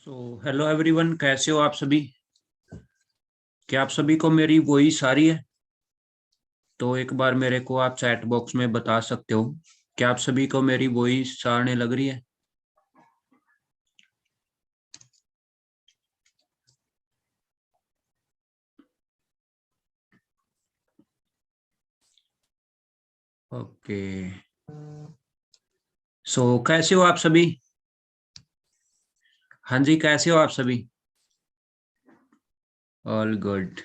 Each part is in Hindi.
हेलो एवरीवन, कैसे हो आप सभी। क्या आप सभी को मेरी वॉइस आ रही है? तो एक बार मेरे को आप चैट बॉक्स में बता सकते हो। क्या आप सभी को मेरी वॉइस आने लग रही है? ओके। कैसे हो आप सभी? हाँ जी, कैसे हो आप सभी? All good.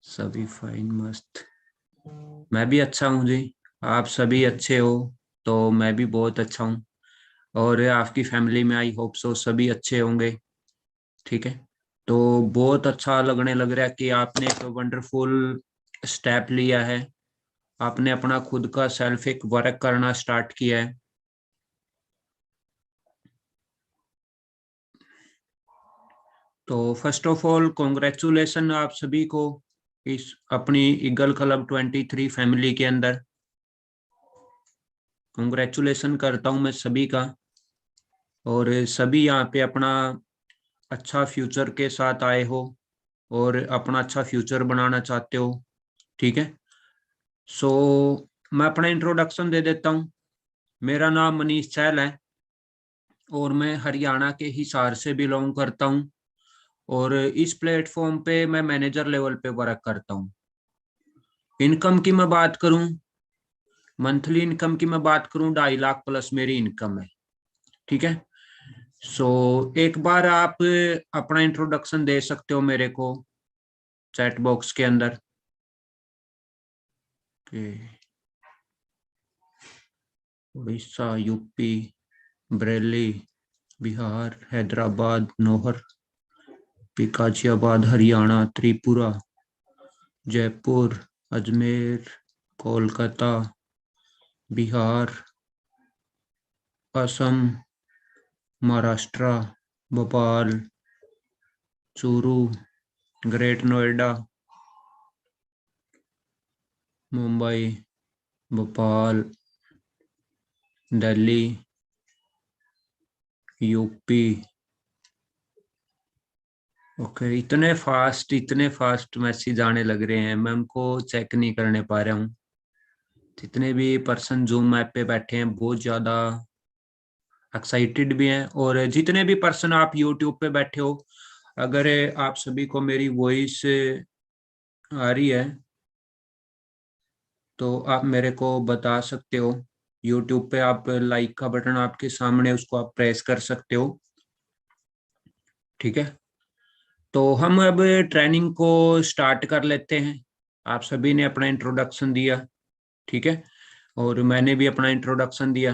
सभी फाइन, मस्त। मैं भी अच्छा हूँ जी। आप सभी अच्छे हो तो मैं भी बहुत अच्छा हूँ। और आपकी फैमिली में आई होप सो सभी अच्छे होंगे। ठीक है। तो बहुत अच्छा लगने लग रहा है कि आपने एक वंडरफुल स्टेप लिया है। आपने अपना खुद का सेल्फ एक वर्क करना स्टार्ट किया है। तो फर्स्ट ऑफ ऑल कॉन्ग्रेचुलेसन आप सभी को इस अपनी ईगल क्लब 23 फैमिली के अंदर। कॉन्ग्रेचुलेसन करता हूं मैं सभी का। और सभी यहाँ पे अपना अच्छा फ्यूचर के साथ आए हो और अपना अच्छा फ्यूचर बनाना चाहते हो। ठीक है। सो मैं अपना इंट्रोडक्शन दे देता हूँ। मेरा नाम मनीष चहल है और मैं हरियाणा के हिसार से बिलोंग करता हूँ। और इस प्लेटफॉर्म पे मैं मैनेजर लेवल पे वर्क करता हूँ। इनकम की मैं बात करूं, मंथली इनकम की मैं बात करूं, 2.5 लाख प्लस मेरी इनकम है। ठीक है। सो एक बार आप अपना इंट्रोडक्शन दे सकते हो मेरे को चैट बॉक्स के अंदर कि Orissa, UP, Bareilly, Bihar, Hyderabad, Nohar, Ghaziabad, Haryana, Tripura, Jaipur, Ajmer, Kolkata, Bihar, Assam, Maharashtra, Bhopal, Churu, great Noida, Mumbai, Bhopal, Delhi, UP. Okay, इतने फास्ट मैसेज आने लग रहे हैं, मैं उनको चेक नहीं करने पा रहा हूँ। जितने भी पर्सन जूम ऐप पे बैठे हैं बहुत ज्यादा एक्साइटेड भी हैं, और जितने भी पर्सन आप यूट्यूब पे बैठे हो, अगर आप सभी को मेरी वॉइस आ रही है तो आप मेरे को बता सकते हो। यूट्यूब पे आप लाइक का बटन आपके सामने, उसको आप प्रेस कर सकते हो। ठीक है। तो हम अब ट्रेनिंग को स्टार्ट कर लेते हैं। आप सभी ने अपना इंट्रोडक्शन दिया। ठीक है। और मैंने भी अपना इंट्रोडक्शन दिया।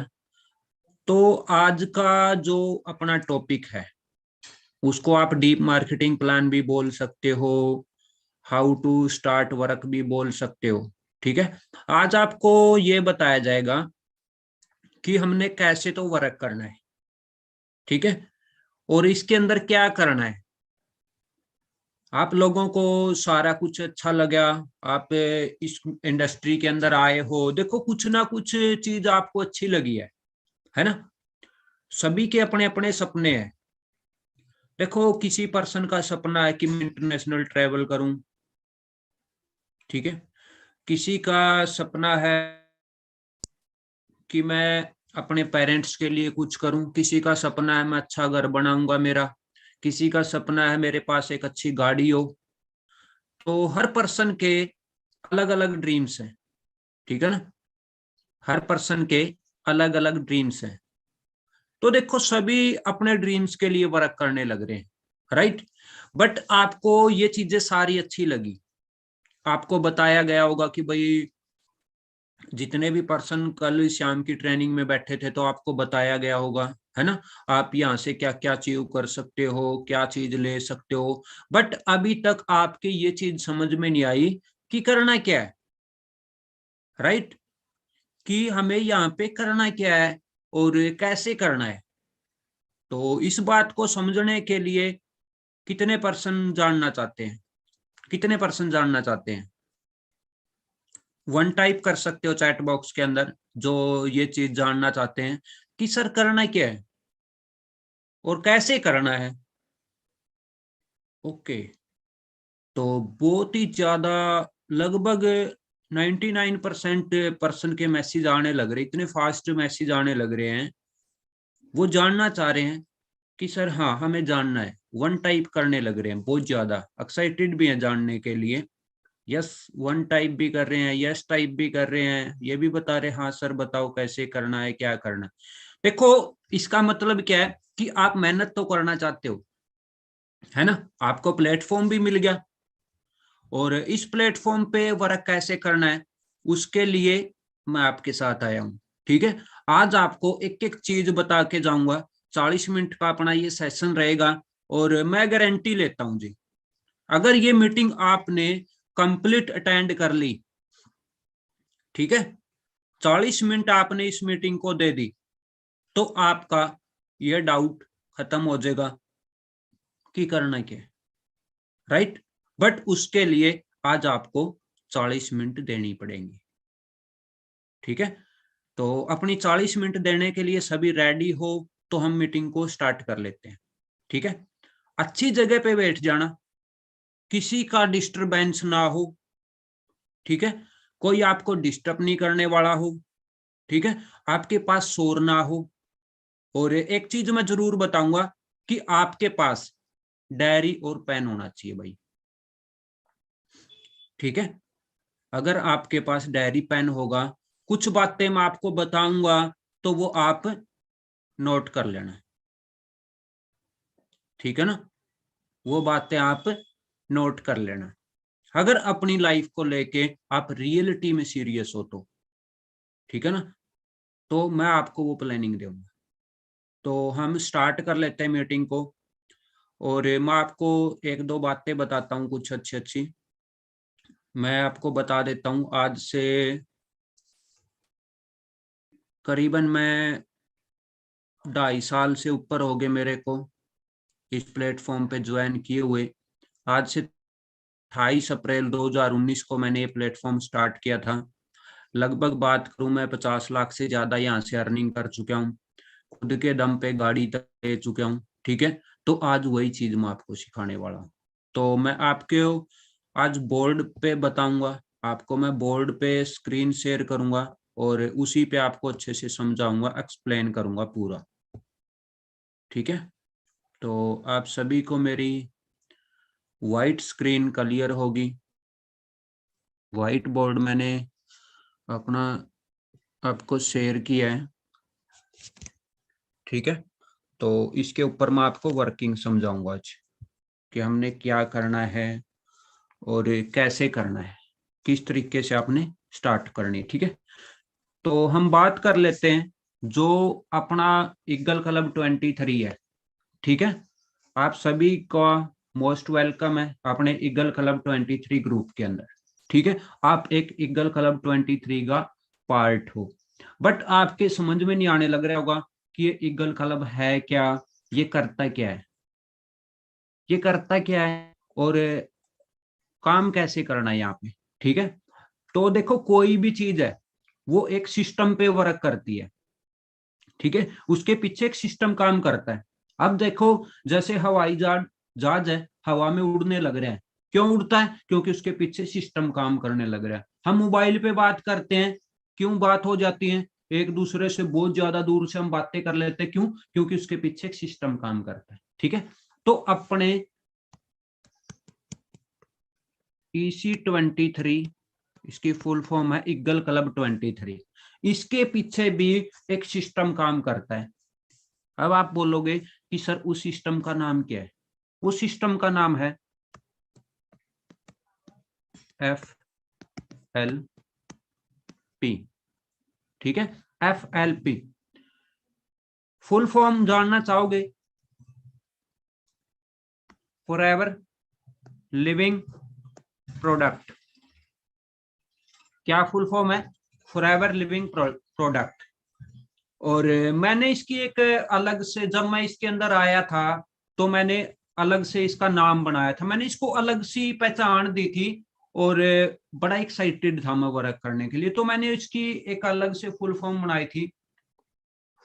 तो आज का जो अपना टॉपिक है उसको आप डीप मार्केटिंग प्लान भी बोल सकते हो, हाउ टू स्टार्ट वर्क भी बोल सकते हो। ठीक है। आज आपको ये बताया जाएगा कि हमने कैसे तो वर्क करना है। ठीक है। और इसके अंदर क्या करना है। आप लोगों को सारा कुछ अच्छा लगा, आप इस इंडस्ट्री के अंदर आए हो, देखो कुछ ना कुछ चीज आपको अच्छी लगी है ना। सभी के अपने अपने सपने हैं। देखो किसी पर्सन का सपना है कि मैं इंटरनेशनल ट्रेवल करूं। ठीक है। किसी का सपना है कि मैं अपने पेरेंट्स के लिए कुछ करूं। किसी का सपना है मैं अच्छा घर बनाऊंगा मेरा। किसी का सपना है मेरे पास एक अच्छी गाड़ी हो। तो हर पर्सन के अलग अलग ड्रीम्स हैं। ठीक है ना। हर पर्सन के अलग अलग ड्रीम्स हैं। तो देखो सभी अपने ड्रीम्स के लिए वर्क करने लग रहे हैं, राइट। बट आपको ये चीजें सारी अच्छी लगी। आपको बताया गया होगा कि भाई जितने भी पर्सन कल शाम की ट्रेनिंग में बैठे थे तो आपको बताया गया होगा, है ना। आप यहाँ से क्या क्या अचीव कर सकते हो, क्या चीज ले सकते हो। बट अभी तक आपके ये चीज समझ में नहीं आई कि करना क्या है, राइट। कि हमें यहाँ पे करना क्या है और कैसे करना है। तो इस बात को समझने के लिए कितने पर्सन जानना चाहते हैं? कितने पर्सन जानना चाहते हैं? वन टाइप कर सकते हो चैट बॉक्स के अंदर जो ये चीज जानना चाहते हैं कि सर करना क्या है। और कैसे करना है। ओके, तो बहुत ही ज्यादा, लगभग 99% पर्सन के मैसेज आने लग रहे, इतने फास्ट मैसेज आने लग रहे हैं। वो जानना चाह रहे हैं कि सर हाँ हमें जानना है, वन टाइप करने लग रहे हैं, बहुत ज्यादा एक्साइटेड भी हैं जानने के लिए। यस वन टाइप भी कर रहे हैं, यस टाइप भी कर रहे हैं, ये भी बता रहे हैं हाँ सर बताओ कैसे करना है, क्या करना है। देखो इसका मतलब क्या है कि आप मेहनत तो करना चाहते हो, है ना, आपको प्लेटफॉर्म भी मिल गया, और इस प्लेटफॉर्म पे वर्क कैसे करना है उसके लिए मैं आपके साथ आया हूँ। ठीक है, आज आपको एक एक चीज बता के जाऊंगा। 40 मिनट का अपना ये सेशन रहेगा, और मैं गारंटी लेता हूँ जी, अगर ये मीटिंग आपने कंप्लीट अटेंड कर ली, ठीक है, 40 मिनट आपने इस मीटिंग को दे दी, तो आपका ये डाउट खत्म हो जाएगा कि करना क्या है, राइट। बट उसके लिए आज आपको 40 मिनट देनी पड़ेंगी। ठीक है, तो अपनी 40 मिनट देने के लिए सभी रेडी हो तो हम मीटिंग को स्टार्ट कर लेते हैं। ठीक है, अच्छी जगह पे बैठ जाना, किसी का डिस्टरबेंस ना हो। ठीक है, कोई आपको डिस्टर्ब नहीं करने वाला हो। ठीक है, आपके पास शोर ना हो। और एक चीज मैं जरूर बताऊंगा कि आपके पास डायरी और पेन होना चाहिए भाई। ठीक है, अगर आपके पास डायरी पेन होगा, कुछ बातें मैं आपको बताऊंगा तो वो आप नोट कर लेना। ठीक है ना, वो बातें आप नोट कर लेना, अगर अपनी लाइफ को लेके आप रियलिटी में सीरियस हो तो। ठीक है ना, तो मैं आपको वो प्लानिंग दूंगा। तो हम स्टार्ट कर लेते हैं मीटिंग को, और मैं आपको एक दो बातें बताता हूँ कुछ अच्छी अच्छी। मैं आपको बता देता हूँ, आज से करीबन मैं 2.5 साल से ऊपर हो गए मेरे को इस प्लेटफॉर्म पे ज्वाइन किए हुए। आज से 28 अप्रैल 2019 को मैंने ये प्लेटफॉर्म स्टार्ट किया था। लगभग बात करूं मैं 50 लाख से ज्यादा यहाँ से अर्निंग कर चुका हूँ, खुद के दम पे गाड़ी तक ले चुका हूँ। ठीक है, तो आज वही चीज मैं आपको सिखाने वाला हूँ। तो मैं आपके आज बोर्ड पे बताऊंगा, आपको मैं बोर्ड पे स्क्रीन शेयर करूंगा, और उसी पे आपको अच्छे से समझाऊंगा, एक्सप्लेन करूंगा पूरा। ठीक है, तो आप सभी को मेरी वाइट स्क्रीन क्लियर होगी। वाइट बोर्ड मैंने अपना आपको शेयर किया है। ठीक है, तो इसके ऊपर मैं आपको वर्किंग समझाऊंगा आज कि हमने क्या करना है और कैसे करना है, किस तरीके से आपने स्टार्ट करनी है। ठीक है, तो हम बात कर लेते हैं जो अपना ईगल क्लब 23 है। ठीक है, आप सभी का मोस्ट वेलकम है अपने ईगल क्लब 23 ग्रुप के अंदर। ठीक है, आप एक ईगल क्लब 23 का पार्ट हो, बट आपके समझ में नहीं आने लग रहा होगा कि ये ईगल क्लब है क्या, ये करता क्या है, ये करता क्या है, और काम कैसे करना है यहाँ पे। ठीक है, तो देखो कोई भी चीज है वो एक सिस्टम पे वर्क करती है। ठीक है, उसके पीछे एक सिस्टम काम करता है। अब देखो, जैसे हवाई जहाज जहाज है, हवा में उड़ने लग रहे हैं, क्यों उड़ता है, क्योंकि उसके पीछे सिस्टम काम करने लग रहा है। हम मोबाइल पे बात करते हैं, क्यों बात हो जाती है, एक दूसरे से बहुत ज्यादा दूर से हम बातें कर लेते हैं, क्यों, क्योंकि उसके पीछे एक सिस्टम काम करता है। ठीक है, तो अपने EC23, इसकी फुल फॉर्म है ईगल क्लब 23, इसके पीछे भी एक सिस्टम काम करता है। अब आप बोलोगे कि सर उस सिस्टम का नाम क्या है, उस सिस्टम का नाम है FLP। ठीक है, FLP फुल फॉर्म जानना चाहोगे, फॉरएवर लिविंग प्रोडक्ट। क्या फुल फॉर्म है, फॉरएवर लिविंग प्रोडक्ट। और मैंने इसकी एक अलग से, जब मैं इसके अंदर आया था तो मैंने अलग से इसका नाम बनाया था, मैंने इसको अलग सी पहचान दी थी, और बड़ा एक्साइटेड था मैं वर्क करने के लिए, तो मैंने इसकी एक अलग से फुल फॉर्म बनाई थी,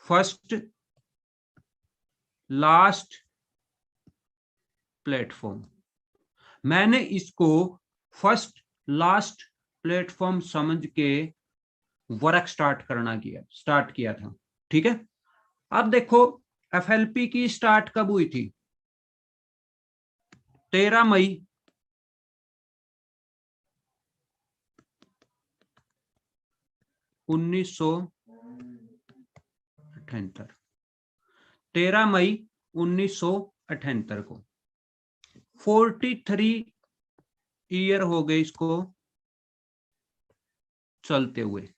फर्स्ट लास्ट प्लेटफॉर्म। मैंने इसको फर्स्ट लास्ट प्लेटफॉर्म समझ के वर्क स्टार्ट किया था। ठीक है, अब देखो एफएलपी की स्टार्ट कब हुई थी? 13 मई 1978, 13 मई 1978 को 43 ईयर हो गए इसको चलते हुए।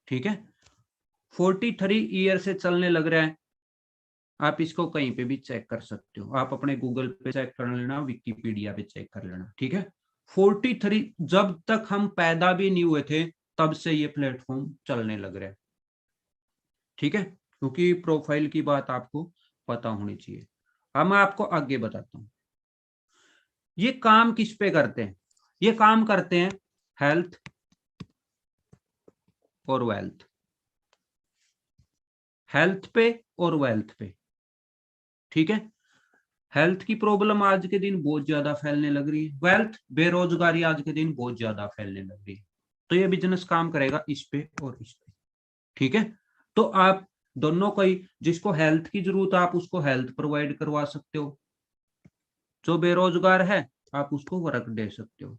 ठीक है, 43 ईयर से चलने लग रहा है। आप इसको कहीं पे भी चेक कर सकते हो, आप अपने गूगल पे चेक कर लेना, विकिपीडिया पे चेक कर लेना। ठीक है, 43, जब तक हम पैदा भी नहीं हुए थे तब से ये प्लेटफॉर्म चलने लग रहा है। ठीक है, क्योंकि प्रोफाइल की बात आपको पता होनी चाहिए। अब मैं आपको आगे बताता हूं ये काम किस पे करते हैं। ये काम करते हैं हेल्थ और वेल्थ, हेल्थ पे और वेल्थ पे। ठीक है, हेल्थ की प्रॉब्लम आज के दिन बहुत ज्यादा फैलने लग रही है, वेल्थ बेरोजगारी आज के दिन बहुत ज्यादा फैलने लग रही है, तो ये बिजनेस काम करेगा इस पे और इस पे। ठीक है, तो आप दोनों को ही, जिसको हेल्थ की जरूरत है आप उसको हेल्थ प्रोवाइड करवा सकते हो, जो बेरोजगार है आप उसको वर्क दे सकते हो।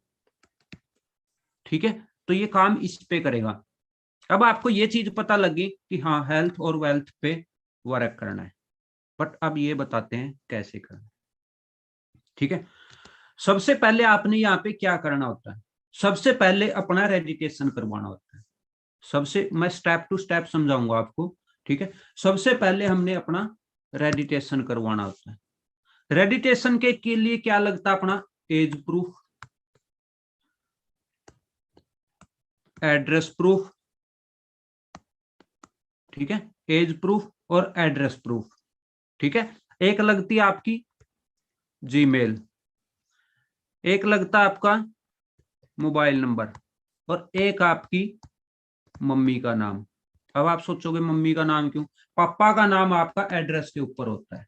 ठीक है, तो ये काम इस पे करेगा। अब आपको ये चीज पता लगी कि हाँ हेल्थ और वेल्थ पे वर्क करना है, बट अब ये बताते हैं कैसे करना है। ठीक है, सबसे पहले आपने यहाँ पे क्या करना होता है? सबसे पहले अपना रजिस्ट्रेशन करवाना होता है। सबसे मैं स्टेप टू स्टेप समझाऊंगा आपको। ठीक है, सबसे पहले हमने अपना रजिस्ट्रेशन करवाना होता है। रजिस्ट्रेशन के लिए क्या लगता है? अपना एज प्रूफ, एड्रेस प्रूफ। ठीक है, एज प्रूफ और एड्रेस प्रूफ। ठीक है, एक लगती है आपकी जीमेल, एक लगता है आपका मोबाइल नंबर, और एक आपकी मम्मी का नाम। अब आप सोचोगे मम्मी का नाम क्यों? पापा का नाम आपका एड्रेस के ऊपर होता है,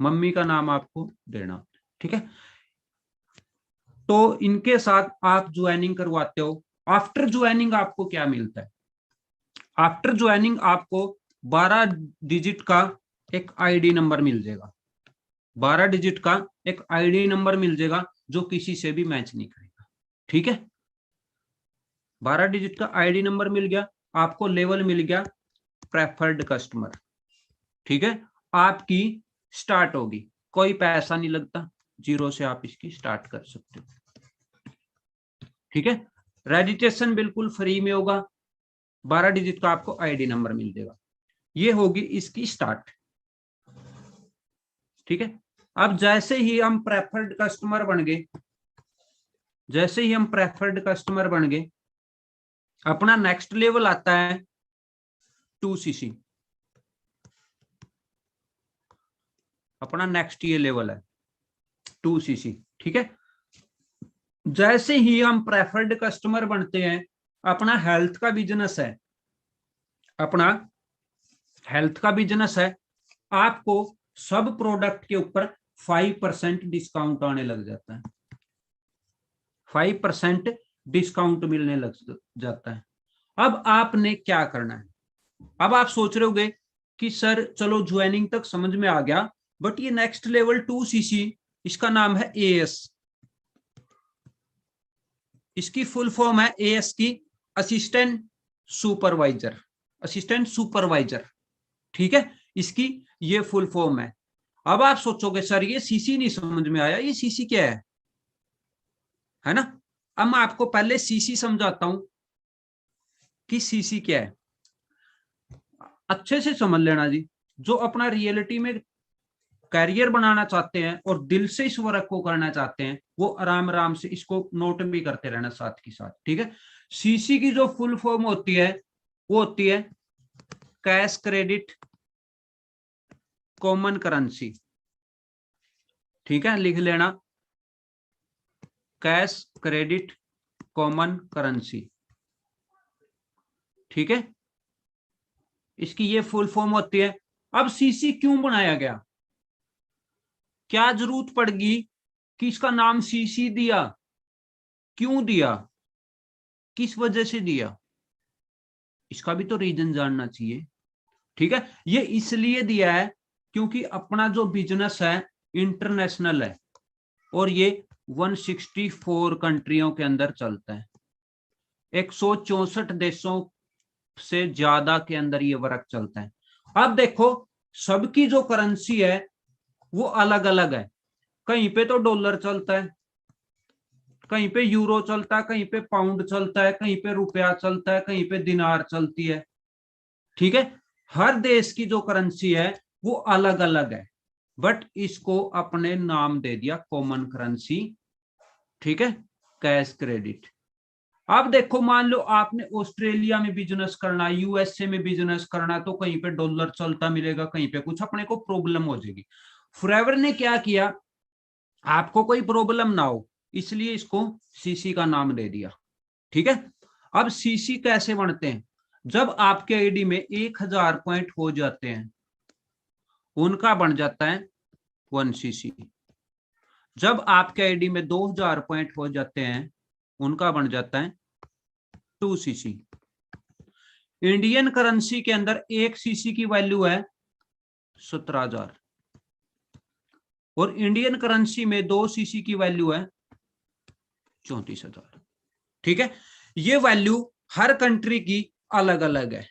मम्मी का नाम आपको देना होता है। ठीक है, तो इनके साथ आप ज्वाइनिंग करवाते हो। आफ्टर ज्वाइनिंग आपको क्या मिलता है? आफ्टर ज्वाइनिंग आपको 12 डिजिट का एक आईडी नंबर मिल जाएगा। 12 डिजिट का एक आईडी नंबर मिल जाएगा जो किसी से भी मैच नहीं करेगा। ठीक है, 12 डिजिट का आईडी नंबर मिल गया आपको, लेवल मिल गया प्रेफर्ड कस्टमर। ठीक है, आपकी स्टार्ट होगी, कोई पैसा नहीं लगता, जीरो से आप इसकी स्टार्ट कर सकते हो। ठीक है, रजिस्ट्रेशन बिल्कुल फ्री में होगा, 12 डिजिट का आपको आईडी नंबर मिल जाएगा। ये होगी इसकी स्टार्ट। ठीक है, अब जैसे ही हम प्रेफर्ड कस्टमर बन गए, जैसे ही हम प्रेफर्ड कस्टमर बन गए, अपना नेक्स्ट लेवल आता है 2cc। अपना नेक्स्ट ये लेवल है 2cc। ठीक है, जैसे ही हम प्रेफर्ड कस्टमर बनते हैं, अपना हेल्थ का बिजनेस है, अपना हेल्थ का बिजनेस है, आपको सब प्रोडक्ट के ऊपर 5% डिस्काउंट आने लग जाता है, 5% डिस्काउंट मिलने लग जाता है। अब आपने क्या करना है? अब आप सोच रहे होगे कि सर चलो ज्वाइनिंग तक समझ में आ गया, बट ये नेक्स्ट लेवल 2cc, इसका नाम है एएस। इसकी फुल फॉर्म है एएस की, असिस्टेंट सुपरवाइजर, असिस्टेंट सुपरवाइजर। ठीक है, इसकी ये फुल फॉर्म है। अब आप सोचोगे सर ये सीसी नहीं समझ में आया, ये सीसी क्या है ना? अब मैं आपको पहले सीसी समझाता हूं कि सीसी क्या है, अच्छे से समझ लेना जी। जो अपना रियलिटी में कैरियर बनाना चाहते हैं और दिल से इस वर्क को करना चाहते हैं, वो आराम आराम से इसको नोट भी करते रहना साथ के साथ। ठीक है, सीसी की जो फुल फॉर्म होती है वो होती है कैश क्रेडिट कॉमन करेंसी। ठीक है, लिख लेना, कैश क्रेडिट कॉमन करेंसी। ठीक है, इसकी ये फुल फॉर्म होती है। अब सीसी क्यों बनाया गया? क्या जरूरत पड़गी कि इसका नाम सीसी दिया, क्यों दिया, किस वजह से दिया, इसका भी तो रीजन जानना चाहिए। ठीक है, ये इसलिए दिया है क्योंककि अपना जो बिजनेस है इंटरनेशनल है और ये 164 कंट्रियों के अंदर चलता है, 164 देशों से ज्यादा के अंदर ये वर्क चलता है। अब देखो सबकी जो करेंसी है वो अलग अलग है, कहीं पे तो डॉलर चलता है, कहीं पे यूरो चलता है, कहीं पे पाउंड चलता है, कहीं पे रुपया चलता है, कहीं पे दिनार चलती है। ठीक है, हर देश की जो करेंसी है वो अलग अलग है, बट इसको अपने नाम दे दिया कॉमन करेंसी। ठीक है, कैश क्रेडिट। अब देखो मान लो आपने ऑस्ट्रेलिया में बिजनेस करना, यूएसए में बिजनेस करना, तो कहीं पे डॉलर चलता मिलेगा, कहीं पे कुछ, अपने को प्रॉब्लम हो जाएगी। फॉरएवर ने क्या किया, आपको कोई प्रॉब्लम ना हो इसलिए इसको सीसी का नाम दे दिया। ठीक है, अब सीसी कैसे बनते हैं, जब आपके आईडी में 1000 पॉइंट हो जाते हैं उनका बन जाता है 1 सीसी। जब आपके आईडी में 2000 पॉइंट हो जाते हैं उनका बन जाता है 2 सीसी। इंडियन करेंसी के अंदर 1 सीसी की वैल्यू है 17,000 और इंडियन करेंसी में 2 सीसी की वैल्यू है 34,000। ठीक है, ये वैल्यू हर कंट्री की अलग अलग है।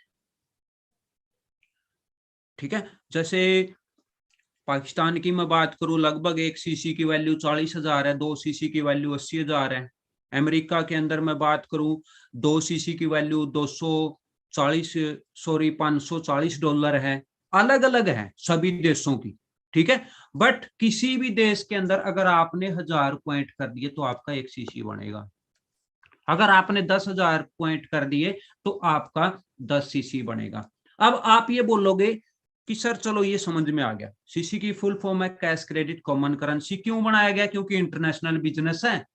ठीक है, जैसे पाकिस्तान की मैं बात करूं, लगभग 1 सीसी की वैल्यू 40,000 है, 2 सीसी की वैल्यू 80,000 है। अमेरिका के अंदर मैं बात करूं, 2 सीसी की वैल्यू 540 डॉलर है। अलग अलग है सभी देशों की। ठीक है, बट किसी भी देश के अंदर अगर आपने 1000 पॉइंट कर दिए तो आपका 1 सीसी बनेगा, अगर आपने 10,000 पॉइंट कर दिए तो आपका 10 सीसी बनेगा। अब आप ये बोलोगे कि सर चलो ये समझ में आ गया, सीसी की फुल फॉर्म है कैश क्रेडिट कॉमन करेंसी। क्यों बनाया गया, क्योंकि इंटरनेशनल बिजनेस है,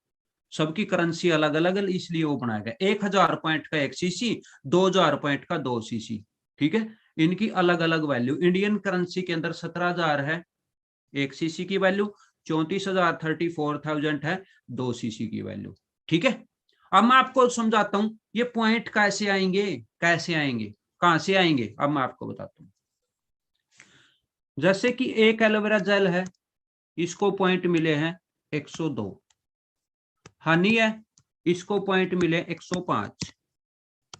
सबकी करेंसी अलग अलग है इसलिए वो बनाया गया। 1000 पॉइंट का 1 सीसी, 2000 पॉइंट का 2 सीसी। ठीक है, इनकी अलग अलग वैल्यू। इंडियन करेंसी के अंदर 17,000 है 1 सीसी की वैल्यू, 34,000 34,000 है 2 सीसी की वैल्यू। ठीक है, अब मैं आपको समझाता हूं ये पॉइंट कैसे आएंगे, कैसे आएंगे, कहां से आएंगे, अब मैं आपको बताता हूं। जैसे कि एक एलोवेरा जेल है, इसको पॉइंट मिले हैं 102। हनी है, इसको पॉइंट मिले 105।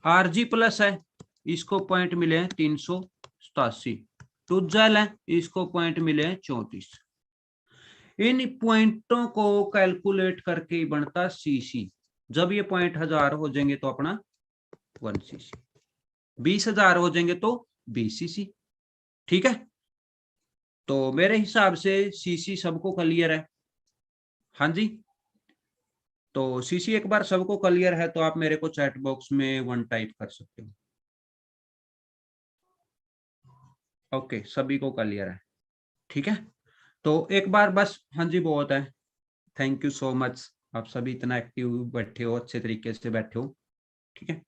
आरजी प्लस है, इसको पॉइंट मिले हैं 387। टूथ जेल है, इसको पॉइंट मिले हैं 34। इन पॉइंटों को कैलकुलेट करके ही बनता सीसी। जब ये पॉइंट 1000 हो जाएंगे तो अपना 1 सीसी, 20,000 हो जाएंगे तो 20 सीसी। ठीक है, तो मेरे हिसाब से सीसी सबको क्लियर है। हाँ जी, तो सीसी एक बार सबको क्लियर है तो आप मेरे को चैट बॉक्स में 1 टाइप कर सकते हो। ओके, सभी को क्लियर है। ठीक है, तो एक बार बस, हाँ जी बहुत है। थैंक यू सो मच, आप सभी इतना एक्टिव बैठे हो, अच्छे तरीके से बैठे हो। ठीक है,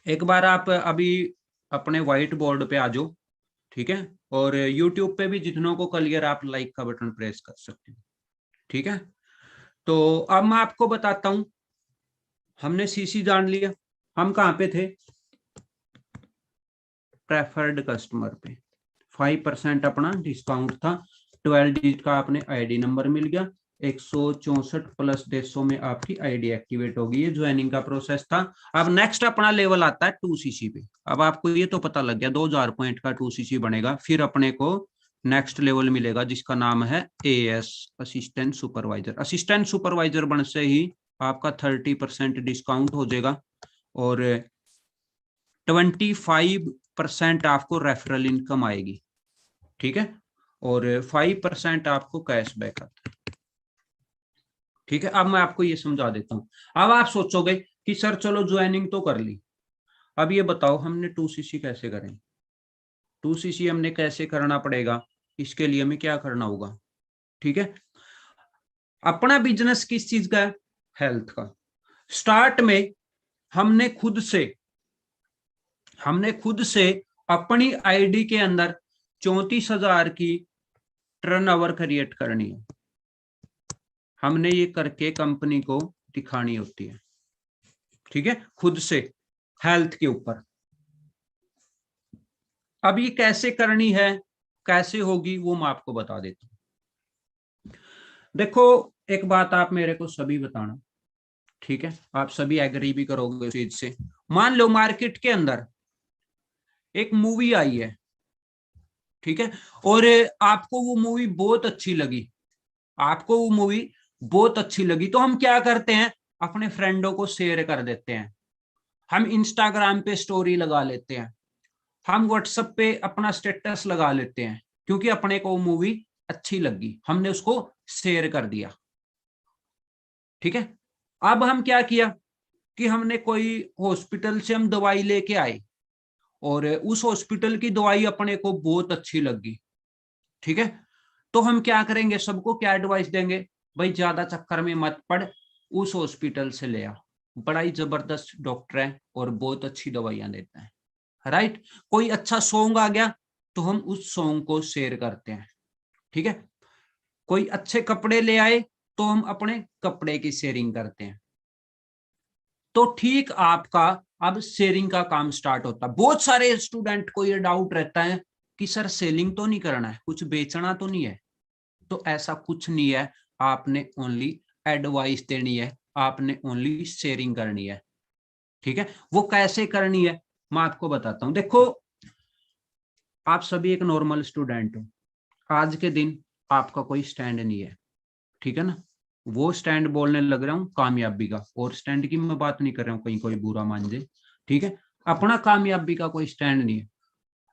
एक बार आप अभी अपने व्हाइट बोर्ड पे आ जाओ। ठीक है, और यूट्यूब पे भी जितनों को क्लियर, आप लाइक का बटन प्रेस कर सकते हो। ठीक है, तो अब मैं आपको बताता हूं, हमने सीसी जान लिया, हम कहां पे थे, प्रेफर्ड कस्टमर पे। 5% अपना डिस्काउंट था, 12 डिजिट का अपने आईडी नंबर मिल गया, 164 प्लस देशों में आपकी आईडी एक्टिवेट होगी। ये ज्वाइनिंग का प्रोसेस था। अब नेक्स्ट अपना लेवल आता है 2 सीसी पे। अब आपको ये तो पता लग गया 2000 पॉइंट का 2 सीसी बनेगा, फिर अपने को नेक्स्ट लेवल मिलेगा जिसका नाम है as, assistant supervisor. Assistant supervisor बन से ही आपका 30% डिस्काउंट हो जाएगा और 25% आपको रेफरल इनकम आएगी। ठीक है, और 5% आपको कैशबैक आता है। ठीक है, अब मैं आपको ये समझा देता हूं। अब आप सोचोगे कि सर चलो ज्वाइनिंग तो कर ली, अब ये बताओ हमने 2 सीसी कैसे करें। 2 सीसी हमने कैसे करना पड़ेगा, इसके लिए हमें क्या करना होगा। ठीक है, अपना बिजनेस किस चीज का है, हेल्थ का। स्टार्ट में हमने खुद से अपनी आईडी के अंदर 34,000 की टर्नओवर क्रिएट करनी है, हमने ये करके कंपनी को दिखानी होती है, ठीक है, खुद से हेल्थ के ऊपर। अब ये कैसे करनी है, कैसे होगी, वो मैं आपको बता देता हूं। देखो एक बात आप मेरे को सभी बताना, ठीक है, आप सभी एग्री भी करोगे इस चीज से। मान लो मार्केट के अंदर एक मूवी आई है, ठीक है, और आपको वो मूवी बहुत अच्छी लगी, आपको वो मूवी बहुत अच्छी लगी, तो हम क्या करते हैं, अपने फ्रेंडों को शेयर कर देते हैं, हम इंस्टाग्राम पे स्टोरी लगा लेते हैं, हम व्हाट्सएप पे अपना स्टेटस लगा लेते हैं, क्योंकि अपने को मूवी अच्छी लगी, हमने उसको शेयर कर दिया, ठीक है। अब हम क्या किया कि हमने कोई हॉस्पिटल से हम दवाई लेके आए, और उस हॉस्पिटल की दवाई अपने को बहुत अच्छी लगी, ठीक है, तो हम क्या करेंगे, सबको क्या एडवाइस देंगे, भाई ज्यादा चक्कर में मत पड़, उस हॉस्पिटल से ले आ, बड़ा ही जबरदस्त डॉक्टर है और बहुत अच्छी दवाइयां देता है, राइट। कोई अच्छा सॉन्ग आ गया तो हम उस सॉन्ग को शेयर करते हैं, ठीक है। कोई अच्छे कपड़े ले आए तो हम अपने कपड़े की शेयरिंग करते हैं। तो ठीक आपका अब शेयरिंग का काम स्टार्ट होता है। बहुत सारे स्टूडेंट को ये डाउट रहता है कि सर सेलिंग तो नहीं करना है, कुछ बेचना तो नहीं है, तो ऐसा कुछ नहीं है, आपने ओनली एडवाइस देनी है, आपने ओनली शेयरिंग करनी है, ठीक है। वो कैसे करनी है मैं आपको बताता हूं। देखो आप सभी एक नॉर्मल स्टूडेंट हो, आज के दिन आपका कोई स्टैंड नहीं है, ठीक है ना, वो स्टैंड बोलने लग रहा हूं कामयाबी का, और स्टैंड की मैं बात नहीं कर रहा हूं कहीं कोई बुरा मान जाए, ठीक है, अपना कामयाबी का कोई स्टैंड नहीं है।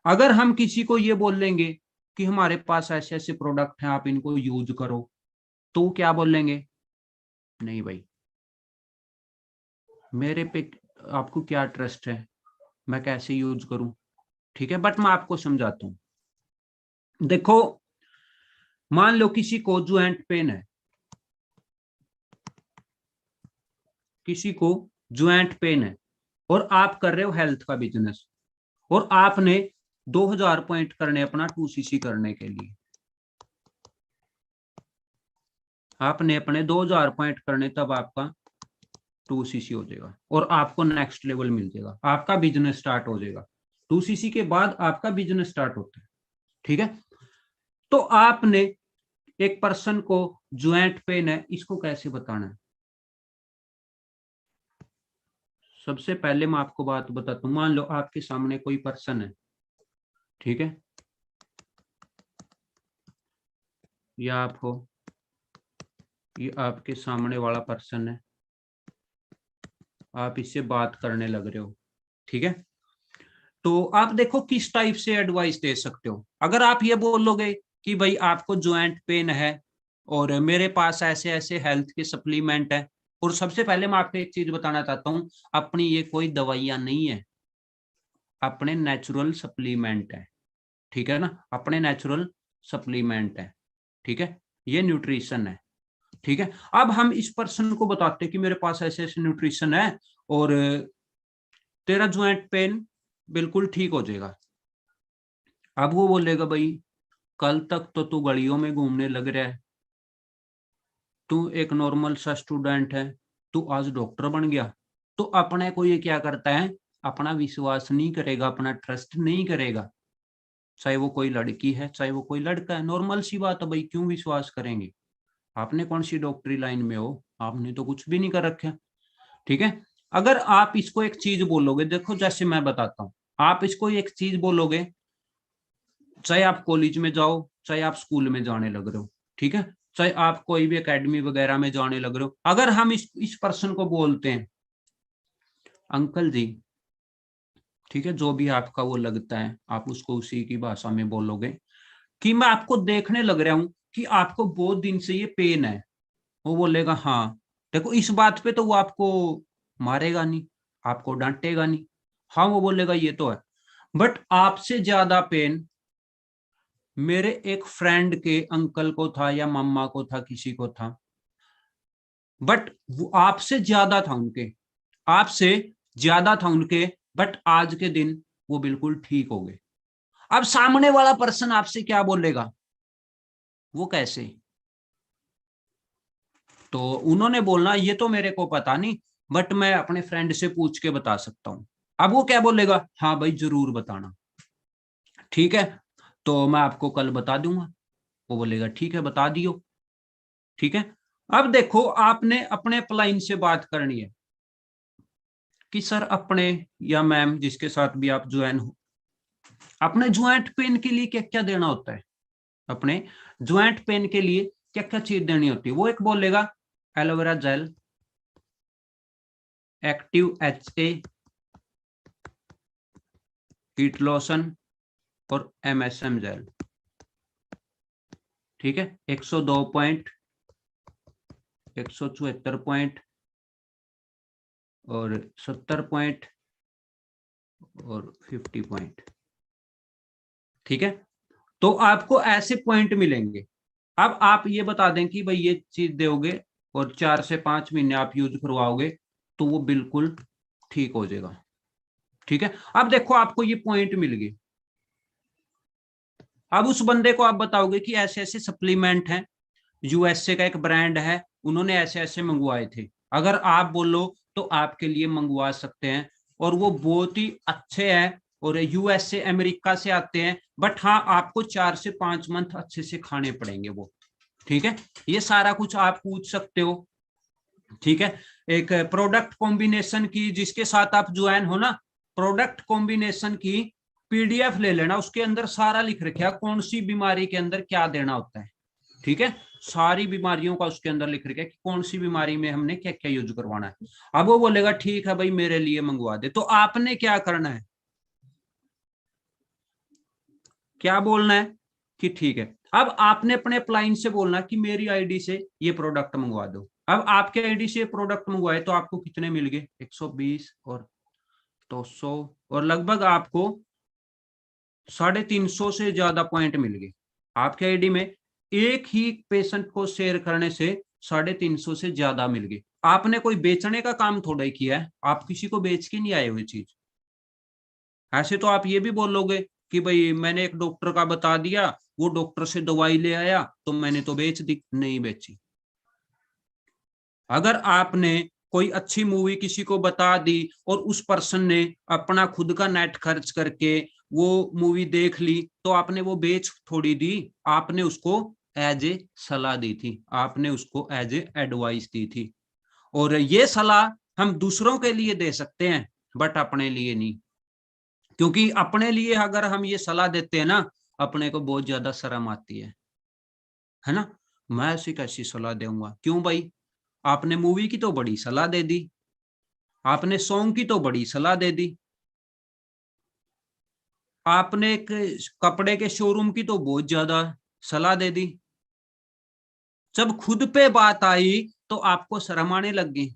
अगर हम किसी को ये बोल लेंगे कि हमारे पास ऐसे ऐसे प्रोडक्ट हैं आप इनको यूज करो, तो क्या बोलेंगे, नहीं भाई मेरे पे आपको क्या ट्रस्ट है, मैं कैसे यूज करूं, ठीक है। बट मैं आपको समझाता हूं। देखो मान लो किसी को ज्वाइंट पेन है, किसी को ज्वाइंट पेन है, और आप कर रहे हो हेल्थ का बिजनेस, और आपने 2000 पॉइंट करने अपना 2cc करने के लिए, आपने अपने 2000 पॉइंट करने, तब आपका 2cc हो जाएगा और आपको नेक्स्ट लेवल मिल जाएगा, आपका बिजनेस स्टार्ट हो जाएगा। 2cc के बाद आपका बिजनेस स्टार्ट होता है, ठीक है। तो आपने एक पर्सन को ज्वाइंट पेन है, इसको कैसे बताना है। सबसे पहले मैं आपको बात बताता हूं, मान लो आपके सामने कोई पर्सन है, ठीक है, या आप हो, ये आपके सामने वाला पर्सन है, आप इससे बात करने लग रहे हो, ठीक है। तो आप देखो किस टाइप से एडवाइस दे सकते हो। अगर आप ये बोलोगे कि भाई आपको ज्वाइंट पेन है और मेरे पास ऐसे ऐसे हेल्थ के सप्लीमेंट है, और सबसे पहले मैं आपको एक चीज बताना चाहता हूँ, अपनी ये कोई दवाइयां नहीं है, अपने नेचुरल सप्लीमेंट है, ठीक है ना, अपने नेचुरल सप्लीमेंट है, ठीक है, ये न्यूट्रिशन है, ठीक है। अब हम इस पर्सन को बताते हैं कि मेरे पास ऐसे ऐसे न्यूट्रिशन है और तेरा ज्वाइंट पेन बिल्कुल ठीक हो जाएगा। अब वो बोलेगा भाई कल तक तो तू गलियों में घूमने लग रहा है, तू एक नॉर्मल सा स्टूडेंट है, तू आज डॉक्टर बन गया, तो अपने को ये क्या करता है, अपना विश्वास नहीं करेगा, अपना ट्रस्ट नहीं करेगा, चाहे वो कोई लड़की है चाहे वो कोई लड़का है, नॉर्मल सी बात है भाई, क्यों विश्वास करेंगे, आपने कौन सी डॉक्टरी लाइन में हो, आपने तो कुछ भी नहीं कर रखा, ठीक है। अगर आप इसको एक चीज बोलोगे, देखो जैसे मैं बताता हूँ, आप इसको एक चीज बोलोगे, चाहे आप कॉलेज में जाओ चाहे आप स्कूल में जाने लग रहे हो, ठीक है, चाहे आप कोई भी एकेडमी वगैरह में जाने लग रहे हो, अगर हम इस पर्सन को बोलते हैं अंकल जी, ठीक है, जो भी आपका वो लगता है आप उसको उसी की भाषा में बोलोगे कि मैं आपको देखने लग रहा हूं कि आपको बहुत दिन से ये पेन है, वो बोलेगा हाँ। देखो इस बात पे तो वो आपको मारेगा नहीं, आपको डांटेगा नहीं, हाँ वो बोलेगा ये तो है। बट आपसे ज्यादा पेन मेरे एक फ्रेंड के अंकल को था या मम्मा को था, किसी को था, बट वो आपसे ज्यादा था उनके, आपसे ज्यादा था उनके, बट आज के दिन वो बिल्कुल ठीक हो गए। अब सामने वाला पर्सन आपसे क्या बोलेगा, वो कैसे? तो उन्होंने बोलना ये तो मेरे को पता नहीं, बट मैं अपने फ्रेंड से पूछ के बता सकता हूँ। अब वो क्या बोलेगा, हाँ भाई जरूर बताना, ठीक है, तो मैं आपको कल बता दूंगा। वो बोलेगा ठीक है बता दियो, ठीक है। अब देखो आपने अपने क्लाइंट से बात करनी है कि सर अपने या मैम जिसके साथ भी आप ज्वाइन हो, अपने ज्वाइंट पेन के लिए क्या क्या देना होता है, अपने ज्वाइंट पेन के लिए क्या क्या चीज देनी होती है। वो एक बोलेगा aloe vera gel, active HA, heat lotion और MSM जेल, ठीक है। 102 पॉइंट, 174 पॉइंट और 70 पॉइंट और 50 पॉइंट, ठीक है। तो आपको ऐसे पॉइंट मिलेंगे। अब आप ये बता दें कि भाई ये चीज दोगे और 4 से 5 महीने आप यूज करवाओगे तो वो बिल्कुल ठीक हो जाएगा, ठीक है। अब देखो आपको ये पॉइंट मिल गए। अब उस बंदे को आप बताओगे कि ऐसे ऐसे सप्लीमेंट हैं, USA का एक ब्रांड है, उन्होंने ऐसे ऐसे मंगवाए थे, अगर आप बोलो तो आपके लिए मंगवा सकते हैं, और वो बहुत ही अच्छे हैं, और USA अमेरिका से आते हैं, बट हाँ आपको 4 से 5 मंथ अच्छे से खाने पड़ेंगे वो, ठीक है। ये सारा कुछ आप पूछ सकते हो, ठीक है। एक प्रोडक्ट कॉम्बिनेशन की जिसके साथ आप ज्वाइन हो ना, प्रोडक्ट कॉम्बिनेशन की PDF ले लेना, उसके अंदर सारा लिख रखा है कौन सी बीमारी के अंदर क्या देना होता है, ठीक है। सारी बीमारियों का उसके अंदर लिख रखा है कि कौन सी बीमारी में हमने क्या क्या यूज करवाना है। अब वो बोलेगा ठीक है भाई मेरे लिए मंगवा दे, तो आपने क्या करना है, क्या बोलना है कि ठीक है। अब आपने अपने क्लाइंट से बोलना कि मेरी आईडी से ये प्रोडक्ट मंगवा दो। अब आपके आईडी से प्रोडक्ट मंगवाए तो आपको कितने मिल गए, 120 और 200 और लगभग आपको 350 से ज्यादा पॉइंट मिल गए आपके आईडी में। एक ही पेशेंट को शेयर करने से 350 से ज्यादा मिल गए। आपने कोई बेचने का काम थोड़ा ही किया है, आप किसी को बेच के नहीं आए हुए चीज। ऐसे तो आप ये भी बोलोगे कि भाई मैंने एक डॉक्टर का बता दिया, वो डॉक्टर से दवाई ले आया तो मैंने तो बेच दी, नहीं बेची। अगर आपने कोई अच्छी मूवी किसी को बता दी और उस पर्सन ने अपना खुद का नेट खर्च करके वो मूवी देख ली, तो आपने वो बेच थोड़ी दी, आपने उसको एज ए सलाह दी थी, आपने उसको एज ए एडवाइस दी थी। और ये सलाह हम दूसरों के लिए दे सकते हैं बट अपने लिए नहीं, क्योंकि अपने लिए अगर हम ये सलाह देते हैं ना, अपने को बहुत ज्यादा शर्म आती है ना। मैं ऐसी कैसी सलाह दूंगा, क्यों भाई, आपने मूवी की तो बड़ी सलाह दे दी, आपने सॉन्ग की तो बड़ी सलाह दे दी, आपने एक कपड़े के शोरूम की तो बहुत ज्यादा सलाह दे दी, जब खुद पे बात आई तो आपको शर्म आने लग गई।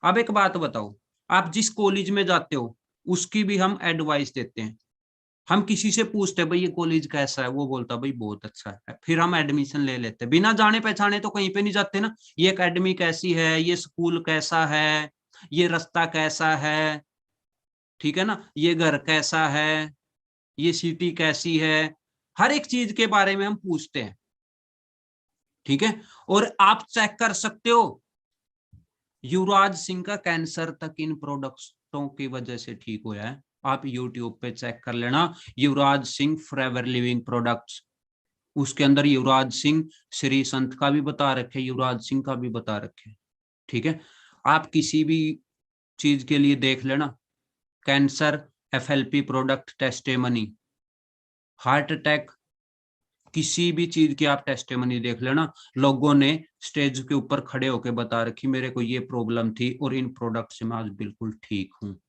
अब एक बात बताओ, आप जिस कॉलेज में जाते हो उसकी भी हम एडवाइस देते हैं, हम किसी से पूछते हैं भाई ये कॉलेज कैसा है, वो बोलता भाई बहुत अच्छा है, फिर हम एडमिशन ले लेते हैं, बिना जाने पहचाने तो कहीं पे नहीं जाते ना। ये एकेडमी कैसी है, ये स्कूल कैसा है, ये रास्ता कैसा है, ठीक है ना, ये घर कैसा है, ये सिटी कैसी है, हर एक चीज के बारे में हम पूछते हैं, ठीक है। और आप चेक कर सकते हो, युवराज सिंह का कैंसर तक इन प्रोडक्ट्सों की वजह से ठीक हुआ है। आप यूट्यूब पे चेक कर लेना, Yuvraj Singh forever living products, उसके अंदर युवराज सिंह श्री संत का भी बता रखे, युवराज सिंह का भी बता रखे, ठीक है। आप किसी भी चीज के लिए देख लेना, cancer FLP product testimony, heart attack, किसी भी चीज की आप टेस्टिमनी देख लेना, लोगों ने स्टेज के ऊपर खड़े होकर बता रखी मेरे को ये प्रॉब्लम थी और इन प्रोडक्ट से मैं आज बिल्कुल ठीक हूँ,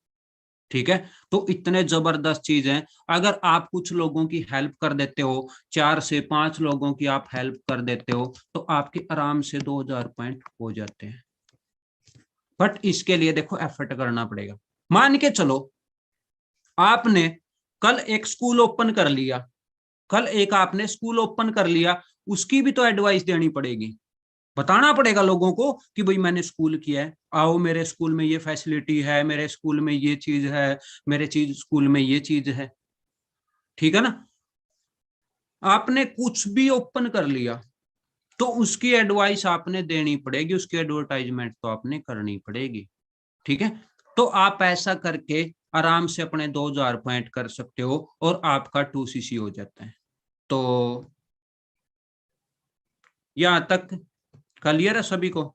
ठीक है। तो इतने जबरदस्त चीज हैं, अगर आप कुछ लोगों की हेल्प कर देते हो, 4 से 5 लोगों की आप हेल्प कर देते हो, तो आपके आराम से 2000 पॉइंट हो जाते हैं। बट इसके लिए देखो एफर्ट करना पड़ेगा। मान के चलो आपने कल एक स्कूल ओपन कर लिया, कल एक आपने स्कूल ओपन कर लिया, उसकी भी तो एडवाइस देनी पड़ेगी, बताना पड़ेगा लोगों को कि भाई मैंने स्कूल किया है, आओ मेरे स्कूल में ये फैसिलिटी है, मेरे स्कूल में ये चीज है, मेरे चीज स्कूल में ये चीज है, ठीक है ना। आपने कुछ भी ओपन कर लिया तो उसकी एडवाइस आपने देनी पड़ेगी, उसकी एडवर्टाइजमेंट तो आपने करनी पड़ेगी। ठीक है, तो आप ऐसा करके आराम से अपने 2000 पॉइंट कर सकते हो और आपका 2cc हो जाता है। तो यहां तक क्लियर है सभी को?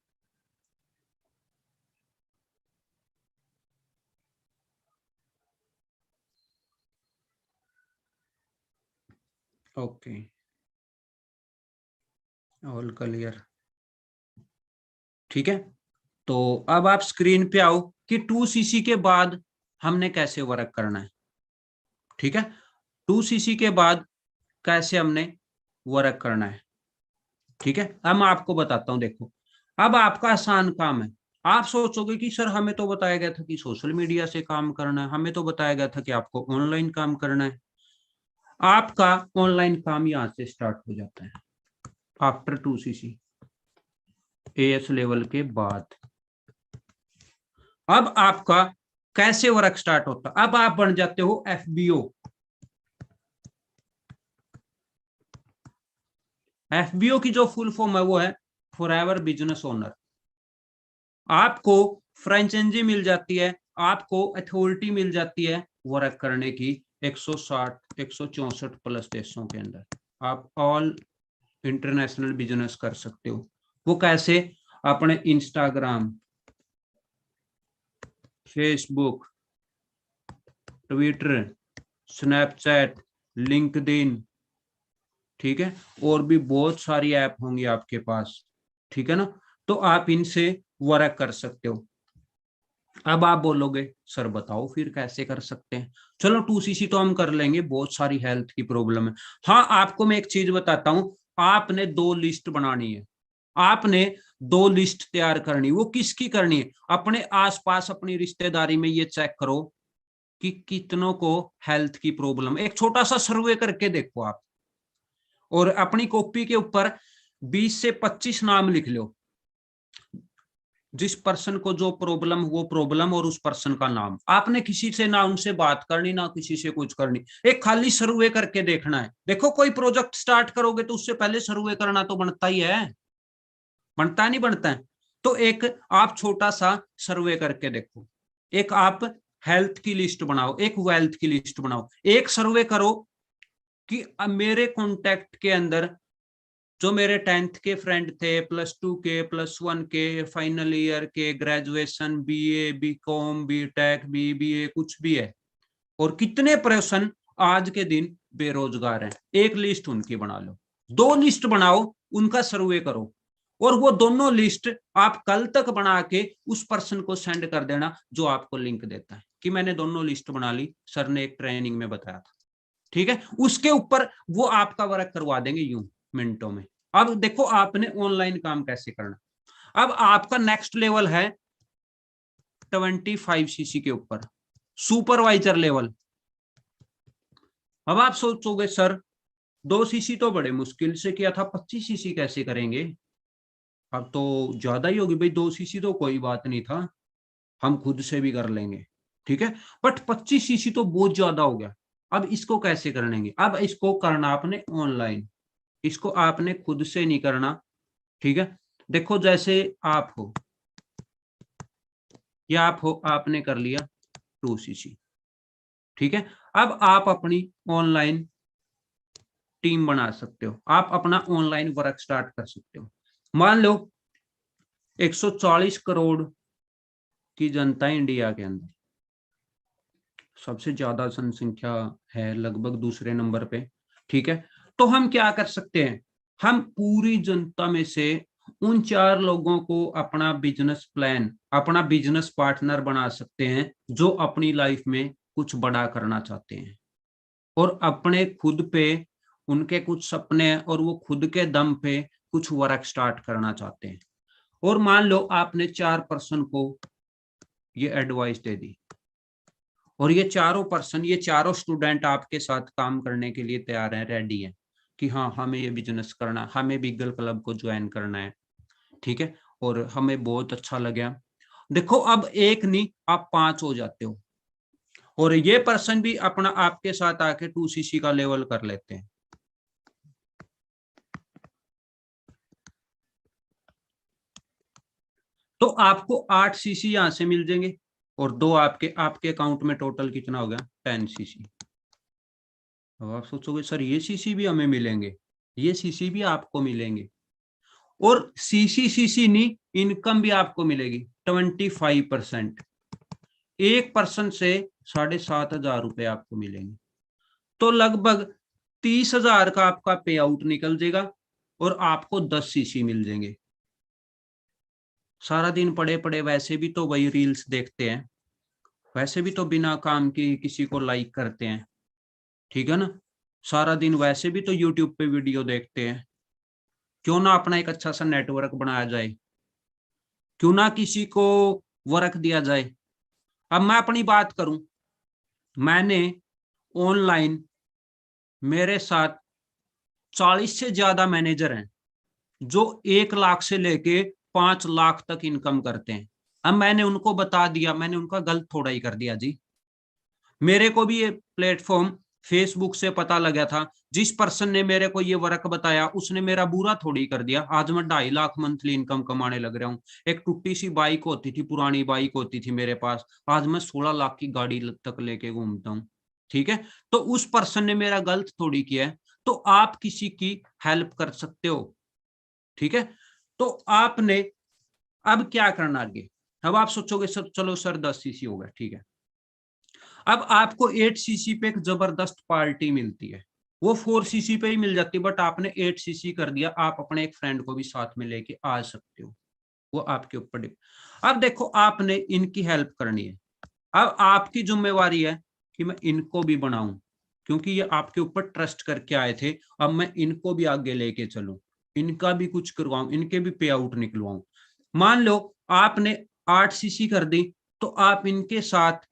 Okay, all clear. ठीक है, तो अब आप स्क्रीन पे आओ कि 2cc के बाद हमने कैसे वर्क करना है। ठीक है, 2cc के बाद कैसे हमने वर्क करना है। ठीक है, अब मैं आपको बताता हूं। देखो, अब आपका आसान काम है। आप सोचोगे कि सर हमें तो बताया गया था कि सोशल मीडिया से काम करना है, हमें तो बताया गया था कि आपको ऑनलाइन काम करना है। आपका ऑनलाइन काम यहां से स्टार्ट हो जाता है आफ्टर 2cc एएस लेवल के बाद। अब आपका कैसे वर्क स्टार्ट होता है? अब आप बन जाते हो एफबीओ। एफबीओ की जो फुल फॉर्म है वो है फॉरएवर बिजनेस ओनर। आपको फ्रेंचाइजी मिल जाती है, आपको अथॉरिटी मिल जाती है वर्क करने की 160 164 प्लस देशों के अंदर। आप ऑल इंटरनेशनल बिजनेस कर सकते हो। वो कैसे? अपने Instagram, Facebook, Twitter, Snapchat, LinkedIn, ठीक है, और भी बहुत सारी ऐप होंगी आपके पास। ठीक है ना, तो आप इनसे वर्क कर सकते हो। अब आप बोलोगे सर बताओ फिर कैसे कर सकते हैं। चलो 2cc तो हम कर लेंगे, बहुत सारी हेल्थ की प्रॉब्लम है। हाँ, आपको मैं एक चीज बताता हूं। आपने दो लिस्ट बनानी है, आपने दो लिस्ट तैयार करनी। वो किसकी करनी है? अपने आसपास अपनी रिश्तेदारी में ये चेक करो कि कितनों को हेल्थ की प्रॉब्लम। एक छोटा सा सर्वे करके देखो आप, और अपनी कॉपी के ऊपर 20 से 25 नाम लिख लो। जिस पर्सन को जो प्रॉब्लम, वो प्रॉब्लम और उस पर्सन का नाम। आपने किसी से ना उनसे बात करनी, ना किसी से कुछ करनी, एक खाली सर्वे करके देखना है। देखो, कोई प्रोजेक्ट स्टार्ट करोगे तो उससे पहले सर्वे करना तो बनता ही है। बनता है नहीं बनता है? तो एक आप छोटा सा सर्वे करके देखो। एक आप हेल्थ की लिस्ट बनाओ, एक वेल्थ की लिस्ट बनाओ। एक सर्वे करो कि मेरे कॉन्टेक्ट के अंदर जो मेरे 10th के फ्रेंड थे, +2 के, +1 के, फाइनल ईयर के, graduation, BA, BCom, BTech, BBA, कुछ भी है, और कितने पर्सन आज के दिन बेरोजगार हैं, एक लिस्ट उनकी बना लो। दो लिस्ट बनाओ, उनका सर्वे करो, और वो दोनों लिस्ट आप कल तक बना के उस पर्सन को सेंड कर देना जो आपको लिंक देता है कि मैंने दोनों लिस्ट बना ली, सर ने एक ट्रेनिंग में बताया था। ठीक है, उसके ऊपर वो आपका वर्क करवा देंगे यूं मिनटों में। अब देखो आपने ऑनलाइन काम कैसे करना। अब आपका नेक्स्ट लेवल है 25cc के ऊपर, सुपरवाइजर लेवल। अब आप सोचोगे सर 2cc तो बड़े मुश्किल से किया था, 25cc कैसे करेंगे? अब तो ज्यादा ही होगी भाई। 2cc तो कोई बात नहीं था, हम खुद से भी कर लेंगे। ठीक है, बट 25cc तो बहुत ज्यादा हो गया। अब इसको कैसे करेंगे? अब इसको करना आपने ऑनलाइन, इसको आपने खुद से नहीं करना। ठीक है, देखो जैसे आप हो या आप हो, आपने कर लिया 2cc। ठीक है, अब आप अपनी ऑनलाइन टीम बना सकते हो, आप अपना ऑनलाइन वर्क स्टार्ट कर सकते हो। मान लो 140 करोड़ की जनता है इंडिया के अंदर, सबसे ज्यादा जनसंख्या है लगभग दूसरे नंबर पे। ठीक है, तो हम क्या कर सकते हैं? हम पूरी जनता में से उन 4 लोगों को अपना बिजनेस प्लान, अपना बिजनेस पार्टनर बना सकते हैं जो अपनी लाइफ में कुछ बड़ा करना चाहते हैं, और अपने खुद पे उनके कुछ सपने हैं और वो खुद के दम पे कुछ वर्क स्टार्ट करना चाहते हैं। और मान लो आपने 4 पर्सन को ये एडवाइस दे दी, और ये चारों पर्सन, ये चारों स्टूडेंट आपके साथ काम करने के लिए तैयार हैं, रेडी हैं कि हाँ हमें ये बिजनेस करना, हमें बीगल क्लब को ज्वाइन करना है। ठीक है, और हमें बहुत अच्छा लगा। देखो, अब एक नहीं आप 5 हो जाते हो, और ये पर्सन भी अपना आपके साथ आके 2cc का लेवल कर लेते हैं। तो आपको 8 सीसी यहां से मिल जाएंगे और 2 आपके आपके अकाउंट में टोटल कितना हो गया 10 सीसी। अब आप सोचोगे सर ये सीसी भी हमें मिलेंगे, ये सीसी भी आपको मिलेंगे और सीसी सीसी नहीं, इनकम भी आपको मिलेगी 25%। 1% से 7,500 रुपए आपको मिलेंगे। तो लगभग 30,000 का आपका पे आउट निकल जाएगा और आपको 10 सीसी मिल जाएंगे। सारा दिन पड़े पड़े वैसे भी तो वही रील्स देखते हैं, वैसे भी तो बिना काम की किसी को लाइक करते हैं, ठीक है ना। सारा दिन वैसे भी तो यूट्यूब पे वीडियो देखते हैं, क्यों ना अपना एक अच्छा सा नेटवर्क बनाया जाए, क्यों ना किसी को वर्क दिया जाए। अब मैं अपनी बात करूं, मैंने ऑनलाइन मेरे साथ 40 से ज्यादा मैनेजर हैं जो 1 लाख से लेके 5 लाख तक इनकम करते हैं। अब मैंने उनको बता दिया, मैंने उनका गलत थोड़ा ही कर दिया जी। मेरे को भी ये प्लेटफॉर्म फेसबुक से पता लगा था, जिस पर्सन ने मेरे को ये वर्क बताया उसने मेरा बुरा थोड़ी कर दिया। आज मैं 2.5 लाख मंथली इनकम कमाने लग रहा हूँ। एक टूटी सी बाइक होती थी, पुरानी बाइक होती थी मेरे पास, आज मैं 16 लाख की गाड़ी तक लेके घूमता हूँ, ठीक है। तो उस पर्सन ने मेरा गलत थोड़ी किया है। तो आप किसी की हेल्प कर सकते हो, ठीक है। तो आपने अब क्या करना आगे। अब आप सोचोगे सर चलो सर 10 सीसी हो गया, ठीक है। अब आपको 8 सीसी पे एक जबरदस्त पार्टी मिलती है, वो 4 सीसी पे ही मिल जाती, बट आपने 8 सीसी कर दिया। आप अपने एक फ्रेंड को भी साथ में लेके आ सकते हो, वो आपके ऊपर। अब देखो आपने इनकी हेल्प करनी है। अब आपकी जिम्मेवारी है कि मैं इनको भी बनाऊं, क्योंकि ये आपके ऊपर ट्रस्ट करके आए थे। अब मैं इनको भी आगे लेके चलूं, इनका भी कुछ करवाऊं, इनके भी पे आउट निकलवाऊं। मान लो आपने 8 सीसी कर दी, तो आप इनके साथ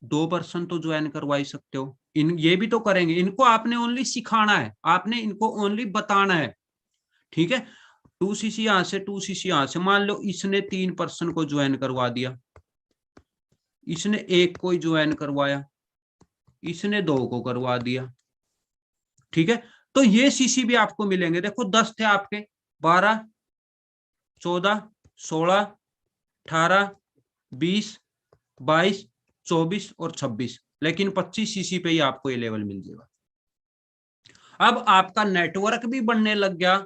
2% तो ज्वाइन करवा ही सकते हो। इन ये भी तो करेंगे, इनको आपने ओनली सिखाना है, आपने इनको ओनली बताना है, ठीक है। 2 सीसी यहां से 2 सीसी यहां से, मान लो इसने 3% को ज्वाइन करवा दिया, इसने 1 को ही ज्वाइन करवाया, इसने 2 को करवा दिया, ठीक है। तो ये सीसी भी आपको मिलेंगे। देखो 10 थे आपके, 12, 14, 16, 18, 20, 22, 24 और 26, लेकिन 25 सीसी पे ही आपको ये लेवल मिल जाएगा। अब आपका नेटवर्क भी बनने लग गया,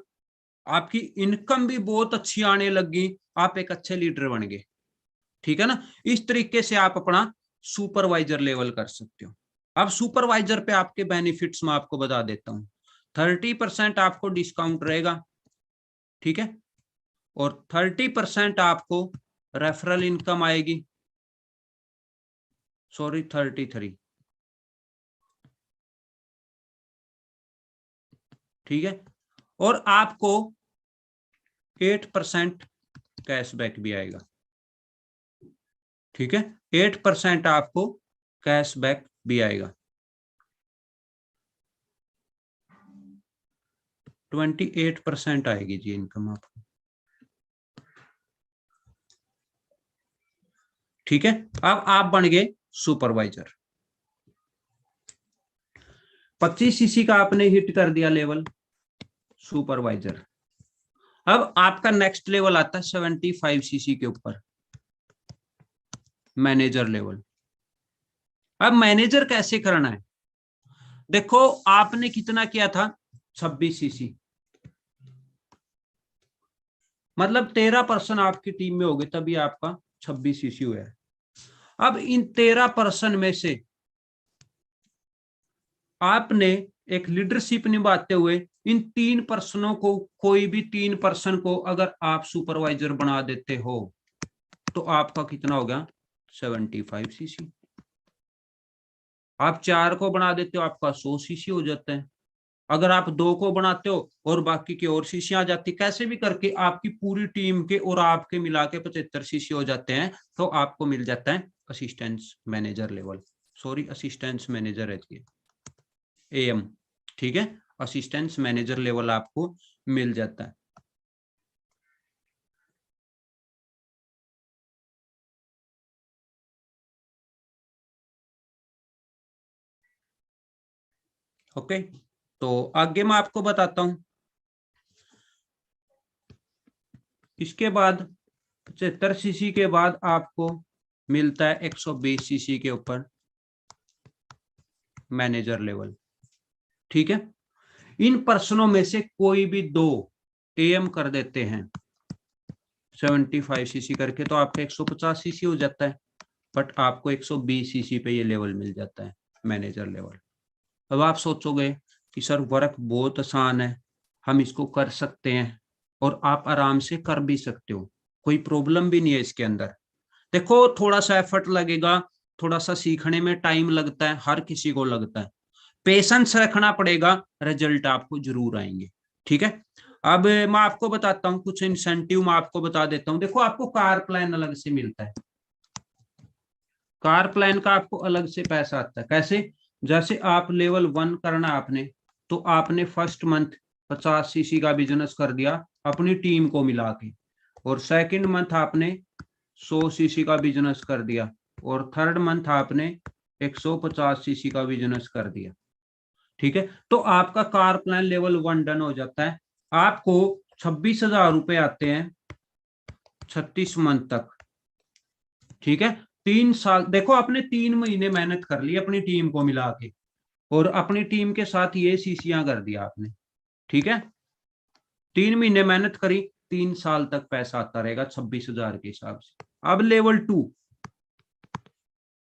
आपकी इनकम भी बहुत अच्छी आने लगी, आप एक अच्छे लीडर बन गए, ठीक है ना। इस तरीके से आप अपना सुपरवाइजर लेवल कर सकते हो। अब सुपरवाइजर पे आपके बेनिफिट्स मैं आपको बता देता हूं। 30% आपको डिस्काउंट रहेगा, ठीक है, और 30% आपको रेफरल इनकम आएगी, सॉरी 33, ठीक है। और आपको 8% कैशबैक भी आएगा, ठीक है। 8% आपको कैशबैक भी आएगा। 28% आएगी जी इनकम आपको, ठीक है। अब आप बन गए सुपरवाइजर। 25 सीसी का आपने हिट कर दिया लेवल सुपरवाइजर। अब आपका नेक्स्ट लेवल आता है 75 सीसी के ऊपर, मैनेजर लेवल। अब मैनेजर कैसे करना है, देखो आपने कितना किया था 26 सीसी, मतलब 13% आपकी टीम में हो गए, तभी आपका 26 सीसी हुआ है। अब इन 13% में से आपने एक लीडरशिप निभाते हुए इन 3 पर्सनों को, कोई भी 3 पर्सन को अगर आप सुपरवाइजर बना देते हो, तो आपका कितना हो गया 75 सीसी। आप 4 को बना देते हो, आपका 100 सीसी हो जाता है। अगर आप 2 को बनाते हो और बाकी की और सीसी आ जाती, कैसे भी करके आपकी पूरी टीम के और आपके मिला के 75 सीसी हो जाते हैं, तो आपको मिल जाता है assistant manager level, sorry assistant manager रहती है एएम, ठीक है। असिस्टेंट मैनेजर लेवल आपको मिल जाता है। ओके, तो आगे मैं आपको बताता हूं। इसके बाद 75 सीसी के बाद आपको मिलता है 120 सीसी के ऊपर मैनेजर लेवल। ठीक है, इन पर्सनों में से कोई भी दो एएम कर देते हैं 75 सीसी करके, तो आपका 150 सीसी हो जाता है, बट आपको 120 सीसी पे ये लेवल मिल जाता है मैनेजर लेवल। अब आप सोचोगे कि सर वर्क बहुत आसान है, हम इसको कर सकते हैं, और आप आराम से कर भी सकते हो, कोई प्रॉब्लम भी नहीं है इसके अंदर। देखो थोड़ा सा एफर्ट लगेगा, थोड़ा सा सीखने में टाइम लगता है, हर किसी को लगता है, पेशेंस रखना पड़ेगा, रिजल्ट आपको जरूर आएंगे। ठीक है, अब मैं आपको बताता हूँ कुछ इंसेंटिव, मैं आपको बता देता हूँ। देखो आपको कार प्लान अलग से मिलता है, कार प्लान का आपको अलग से पैसा आता है। कैसे? जैसे आप लेवल 1 करना आपने, तो आपने फर्स्ट मंथ 50 सीसी का बिजनेस कर दिया अपनी टीम को मिला के, और सेकंड मंथ आपने 100 सीसी का बिजनेस कर दिया, और थर्ड मंथ आपने 150 सीसी का बिजनेस कर दिया। ठीक है, तो आपका कार प्लान लेवल 1 डन हो जाता है। आपको 26,000 रुपए आते हैं 36 मंथ तक। ठीक है, 3 साल, देखो आपने 3 महीने मेहनत कर ली अपनी टीम को मिला के, और अपनी टीम के साथ ये सीसियां कर दिया आपने। ठीक है, 3 महीने मेहनत करी, 3 साल तक पैसा आता रहेगा 26,000 के हिसाब से। अब लेवल 2,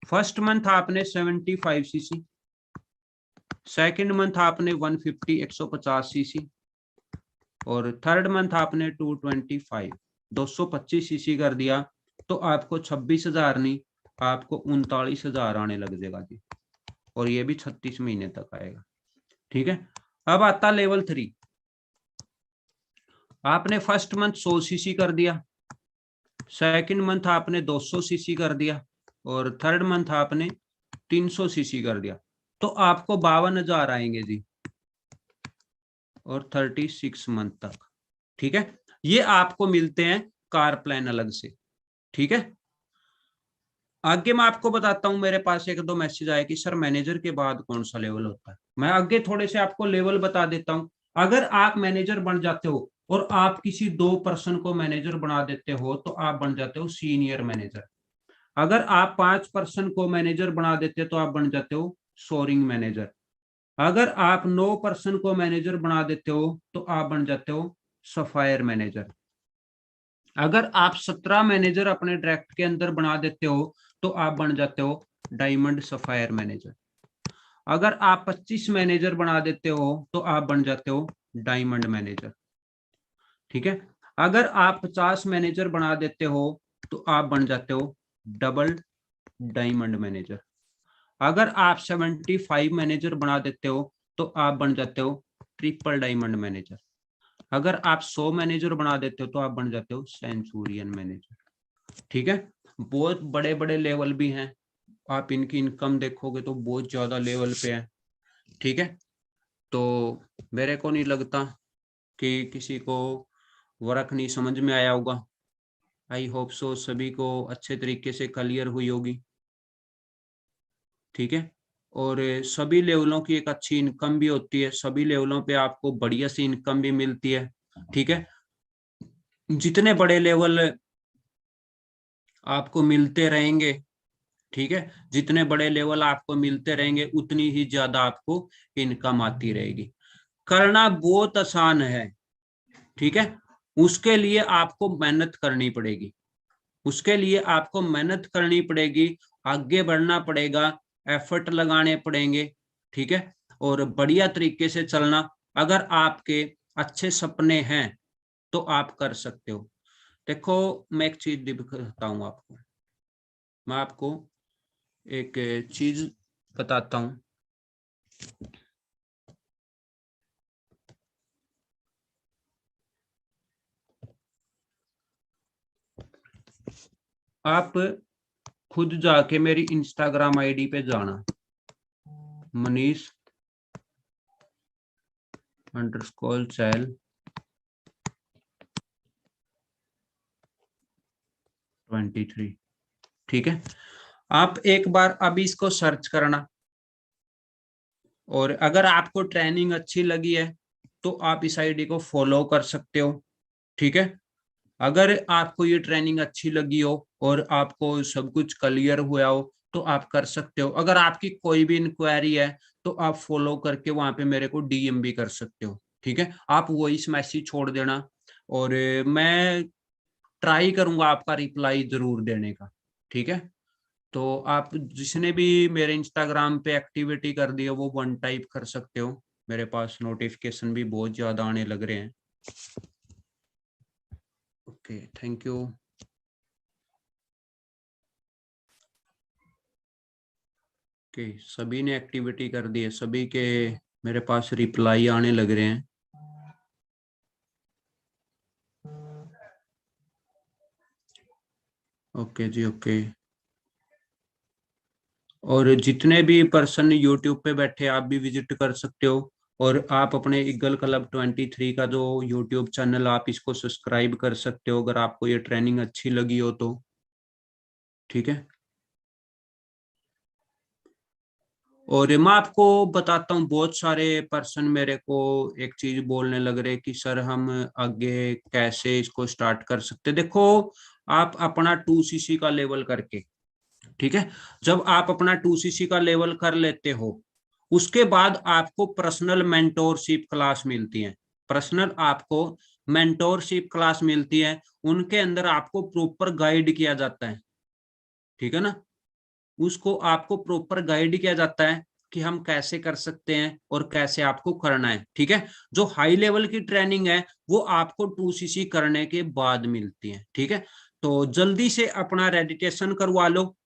फर्स्ट मंथ आपने 75 सीसी, सेकेंड मंथ आपने 150 150 सीसी, और थर्ड मंथ आपने 225 225 सीसी कर दिया, तो आपको 26,000 नहीं, आपको 39,000 आने लग जाएगा जी, और ये भी 36 महीने तक आएगा। ठीक है, अब आता लेवल 3, आपने फर्स्ट मंथ 100 सीसी कर दिया, सेकंड मंथ आपने 200 सीसी कर दिया, और थर्ड मंथ आपने 300 सीसी कर दिया, तो आपको 52,000 आएंगे जी, और 36 मंथ तक। ठीक है, ये आपको मिलते हैं कार प्लान अलग से। ठीक है, आगे मैं आपको बताता हूं, मेरे पास एक दो मैसेज आए कि सर मैनेजर के बाद कौन सा लेवल होता है। मैं आगे थोड़े से आपको लेवल बता देता हूं। अगर आप मैनेजर बन जाते हो और आप किसी 2 पर्सन को मैनेजर बना देते हो, तो आप बन जाते हो सीनियर मैनेजर। अगर आप 5 पर्सन को मैनेजर बना देते हो, तो आप बन जाते हो सोरिंग मैनेजर। अगर आप 9 पर्सन को मैनेजर बना देते हो, तो आप बन जाते हो सफायर मैनेजर। अगर आप 17 मैनेजर अपने डायरेक्ट के अंदर बना देते हो, तो आप बन जाते हो डायमंड सफायर मैनेजर। अगर आप 25 मैनेजर बना देते हो, तो आप बन जाते हो डायमंड मैनेजर। ठीक है, अगर आप 50 मैनेजर बना देते हो, तो आप बन जाते हो डबल डायमंड मैनेजर। अगर आप 75 मैनेजर बना देते हो, तो आप बन जाते हो ट्रिपल डायमंड मैनेजर। अगर आप 100 मैनेजर बना देते हो, तो आप बन जाते हो सेंचुरियन मैनेजर। ठीक है, बहुत बड़े बड़े लेवल भी हैं, आप इनकी इनकम देखोगे तो बहुत ज्यादा लेवल पे है। ठीक है, तो मेरे को नहीं लगता कि किसी को वर्क नहीं समझ में आया होगा। आई होप सो सभी को अच्छे तरीके से क्लियर हुई होगी। ठीक है, और सभी लेवलों की एक अच्छी इनकम भी होती है, सभी लेवलों पे आपको बढ़िया सी इनकम भी मिलती है। ठीक है, जितने बड़े लेवल आपको मिलते रहेंगे, ठीक है, जितने बड़े लेवल आपको मिलते रहेंगे, उतनी ही ज्यादा आपको इनकम आती रहेगी। करना बहुत आसान है। ठीक है, उसके लिए आपको मेहनत करनी पड़ेगी, उसके लिए आपको मेहनत करनी पड़ेगी, आगे बढ़ना पड़ेगा, एफर्ट लगाने पड़ेंगे। ठीक है, और बढ़िया तरीके से चलना। अगर आपके अच्छे सपने हैं, तो आप कर सकते हो। देखो मैं एक चीज दिखाता हूँ आपको, मैं आपको एक चीज बताता हूँ। आप खुद जाके मेरी इंस्टाग्राम आईडी पे जाना, मनीष अंडरस्कोर चैल 23। ठीक है, आप एक बार अभी इसको सर्च करना, और अगर आपको ट्रेनिंग अच्छी लगी है, तो आप इस आईडी को फॉलो कर सकते हो। ठीक है, अगर आपको ये ट्रेनिंग अच्छी लगी हो और आपको सब कुछ क्लियर हुआ हो तो आप कर सकते हो। अगर आपकी कोई भी इंक्वायरी है तो आप फॉलो करके वहां पे मेरे को डीएम भी कर सकते हो, ठीक है। आप वॉइस मैसेज छोड़ देना और मैं ट्राई करूंगा आपका रिप्लाई जरूर देने का, ठीक है। तो आप जिसने भी मेरे इंस्टाग्राम पे एक्टिविटी कर दी है वो वन टाइप कर सकते हो, मेरे पास नोटिफिकेशन भी बहुत ज्यादा आने लग रहे हैं। Okay, thank you. ओके, सभी ने एक्टिविटी कर दी है, सभी के मेरे पास रिप्लाई आने लग रहे हैं। ओके जी, ओके। और जितने भी पर्सन यूट्यूब पे बैठे आप भी विजिट कर सकते हो। और आप अपने ईगल क्लब 23 का जो यूट्यूब चैनल आप इसको सब्सक्राइब कर सकते हो अगर आपको ये ट्रेनिंग अच्छी लगी हो तो, ठीक है। और मैं आपको बताता हूँ, बहुत सारे पर्सन मेरे को एक चीज बोलने लग रहे कि सर हम आगे कैसे इसको स्टार्ट कर सकते। देखो, आप अपना 2cc का लेवल करके, ठीक है, जब आप अपना 2cc का लेवल कर लेते हो उसके बाद आपको पर्सनल मेंटोरशिप क्लास मिलती है। पर्सनल आपको मेंटोरशिप क्लास मिलती है, उनके अंदर आपको प्रॉपर गाइड किया जाता है, ठीक है ना। उसको आपको प्रॉपर गाइड किया जाता है कि हम कैसे कर सकते हैं और कैसे आपको करना है, ठीक है। जो हाई लेवल की ट्रेनिंग है वो आपको 2cc करने के बाद मिलती है, ठीक है। तो जल्दी से अपना रेडिटेशन करवा लो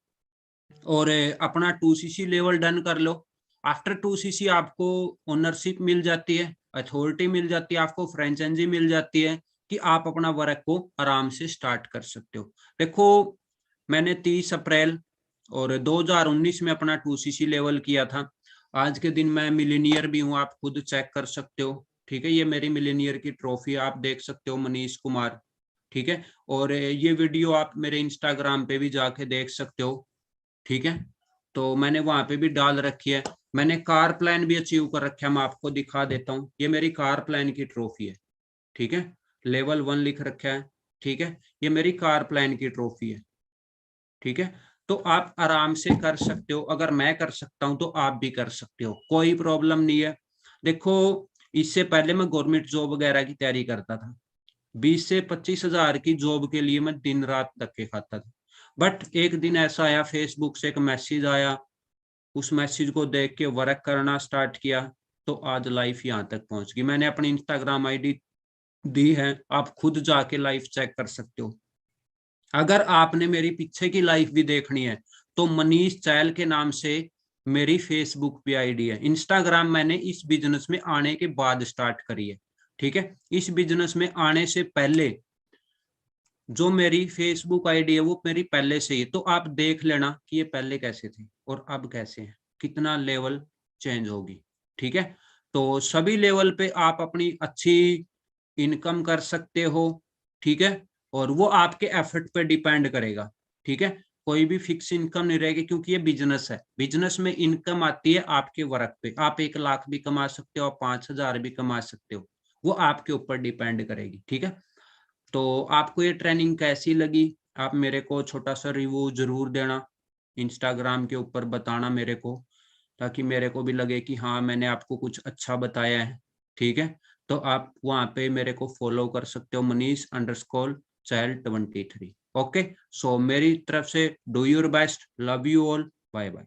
और अपना 2cc लेवल डन कर लो। आफ्टर 2cc आपको ओनरशिप मिल जाती है, अथॉरिटी मिल जाती है, आपको फ्रेंचाइजी मिल जाती है कि आप अपना वर्क को आराम से स्टार्ट कर सकते हो। देखो, मैंने 30 अप्रैल और 2019 में अपना 2cc लेवल किया था। आज के दिन मैं मिलीनियर भी हूँ, आप खुद चेक कर सकते हो, ठीक है। ये मेरी मिलीनियर की ट्रॉफी आप देख सकते हो, मनीष कुमार, ठीक है। और ये वीडियो आप मेरे इंस्टाग्राम पे भी जाके देख सकते हो, ठीक है। तो मैंने वहां पे भी डाल रखी है। मैंने कार प्लान भी अचीव कर रखा है, मैं आपको दिखा देता हूँ। ये मेरी कार प्लान की ट्रॉफी है, ठीक है। लेवल 1 लिख रखा है, ठीक है। ये मेरी कार प्लान की ट्रॉफी है, ठीक है। तो आप आराम से कर सकते हो, अगर मैं कर सकता हूं तो आप भी कर सकते हो, कोई प्रॉब्लम नहीं है। देखो, इससे पहले मैं गवर्नमेंट जॉब वगैरह की तैयारी करता था, 20 से 25 हजार की जॉब के लिए मैं दिन रात धक्के खाता था। बट एक दिन ऐसा आया, फेसबुक से एक मैसेज आया, उस मैसेज को देख के वर्क करना स्टार्ट किया, तो आज लाइफ यहाँ तक पहुंच गई। मैंने अपनी इंस्टाग्राम आईडी दी है, आप खुद जाके लाइफ चेक कर सकते हो। अगर आपने मेरी पीछे की लाइफ भी देखनी है तो मनीष चैल के नाम से मेरी फेसबुक पे आईडी है। इंस्टाग्राम मैंने इस बिजनेस में आने के बाद स्टार्ट करी है, ठीक है। इस बिजनेस में आने से पहले जो मेरी फेसबुक आईडी है वो मेरी पहले से ही, तो आप देख लेना कि ये पहले कैसे थे और अब कैसे हैं, कितना लेवल चेंज होगी, ठीक है। तो सभी लेवल पे आप अपनी अच्छी इनकम कर सकते हो, ठीक है। और वो आपके एफर्ट पे डिपेंड करेगा, ठीक है। कोई भी फिक्स इनकम नहीं रहेगी क्योंकि ये बिजनेस है। बिजनेस में इनकम आती है आपके वर्क पे, आप 1 लाख भी कमा सकते हो, आप 5 हजार भी कमा सकते हो, वो आपके ऊपर डिपेंड करेगी, ठीक है। तो आपको ये ट्रेनिंग कैसी लगी, आप मेरे को छोटा सा रिव्यू जरूर देना, इंस्टाग्राम के ऊपर बताना मेरे को, ताकि मेरे को भी लगे कि हाँ मैंने आपको कुछ अच्छा बताया है, ठीक है। तो आप वहाँ पे मेरे को फॉलो कर सकते हो, Manish_Chahal23। ओके, सो मेरी तरफ से do your best, love you all, bye bye.